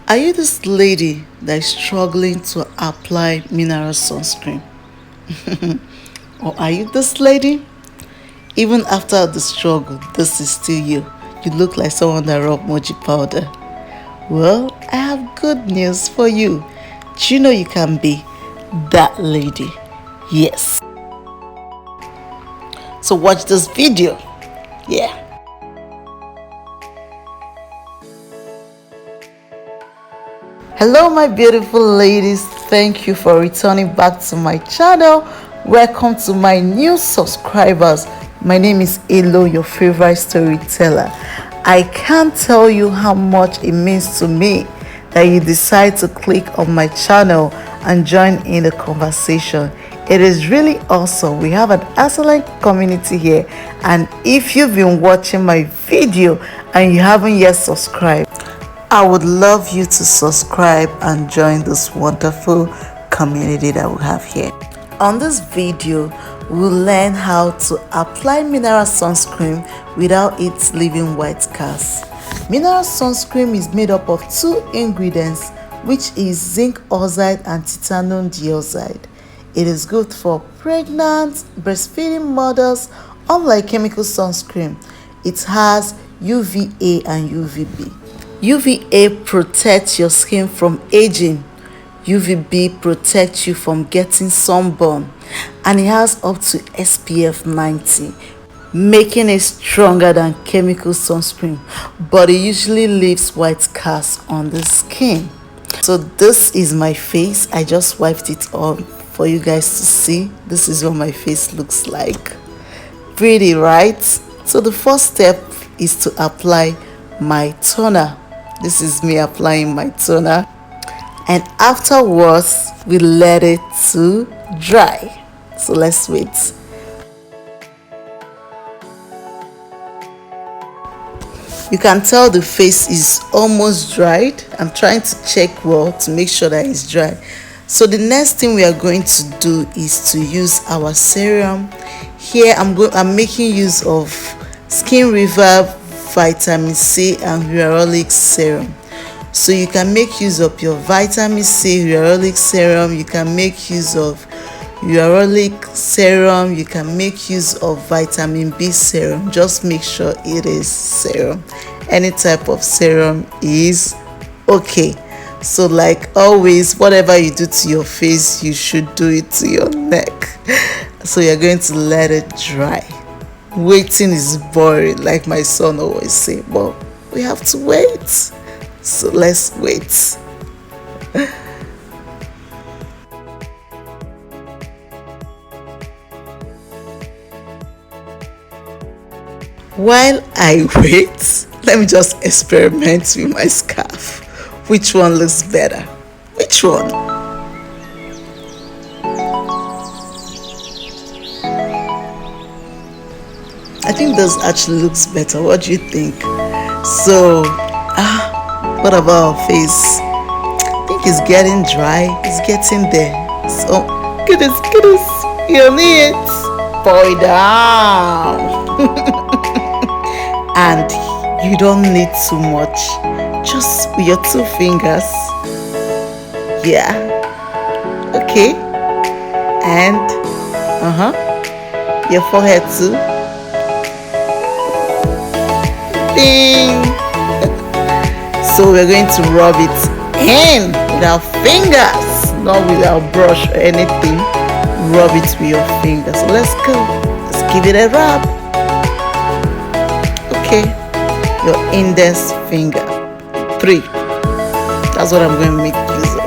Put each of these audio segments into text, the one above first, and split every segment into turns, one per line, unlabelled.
Are you this lady that is struggling to apply mineral sunscreen? Or are you this lady? Even after the struggle, this is still you. You look like someone that rubbed moji powder. Well, I have good news for you. Do you know you can be that lady? Yes. So watch this video. Yeah. Hello my beautiful ladies, thank you for returning back to my channel. Welcome to my new subscribers. My name is Elo, your favorite storyteller. I can't tell you how much it means to me that you decide to click on my channel and join in the conversation. It is really awesome. We have an excellent community here, and if you've been watching my video and you haven't yet subscribed, I would love you to subscribe and join this wonderful community that we have here. On this video, we'll learn how to apply mineral sunscreen without it leaving white cast. Mineral sunscreen is made up of two ingredients, which is zinc oxide and titanium dioxide. It is good for pregnant, breastfeeding mothers. Unlike chemical sunscreen, it has UVA and UVB. UVA protects your skin from aging. UVB protects you from getting sunburn, and it has up to SPF 90, making it stronger than chemical sunscreen, but it usually leaves white cast on the skin. So this is my face. I just wiped it on for you guys to see. This is what my face looks like. Pretty, right? So the first step is to apply my toner. This is me applying my toner, and afterwards we let it to dry. So let's wait. You can tell the face is almost dried. I'm trying to check well to make sure that it's dry. So the next thing we are going to do is to use our serum. Here I'm making use of Skin Revive vitamin C and hyaluronic serum. So you can make use of your vitamin C hyaluronic serum, you can make use of hyaluronic serum, you can make use of vitamin B serum. Just make sure it is serum. Any type of serum is okay. So like always, whatever you do to your face, you should do it to your neck. So you're going to let it dry. Waiting is boring, like my son always say, but we have to wait. So let's wait. While I wait, let me just experiment with my scarf. Which one looks better? Which one? I think this actually looks better. What do you think? So, what about our face? I think it's getting dry. It's getting there. So, goodness, you need it. Pour it down. And you don't need too much. Just with your two fingers. Yeah. Okay. And, your forehead too. So we're going to rub it in with our fingers, not with our brush or anything. Rub it with your fingers. So let's go. Let's give it a rub. Okay, your index finger. 3. That's what I'm going to make use of.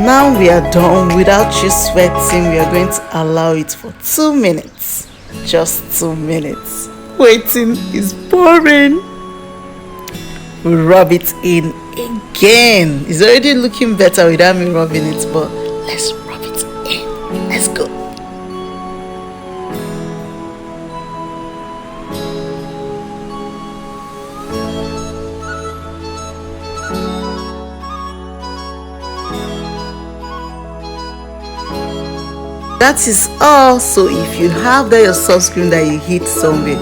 Now we are done. Without you sweating, we are going to allow it for 2 minutes. Just 2 minutes. Waiting is boring. We rub it in again. It's already looking better without me rubbing it, but let's rub it in. Let's go. That is all. So if you have that your sunscreen that you hit somewhere,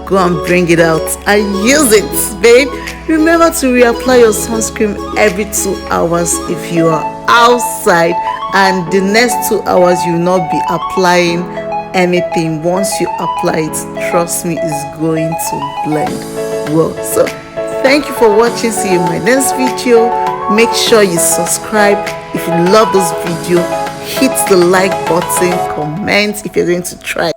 go and bring it out and use it, babe. Remember to reapply your sunscreen every 2 hours if you are outside, and the next 2 hours you will not be applying anything. Once you apply it, trust me, it's going to blend well. So thank you for watching. See you in my next video. Make sure you subscribe if you love this video. Hit the like button, comment if you're going to try.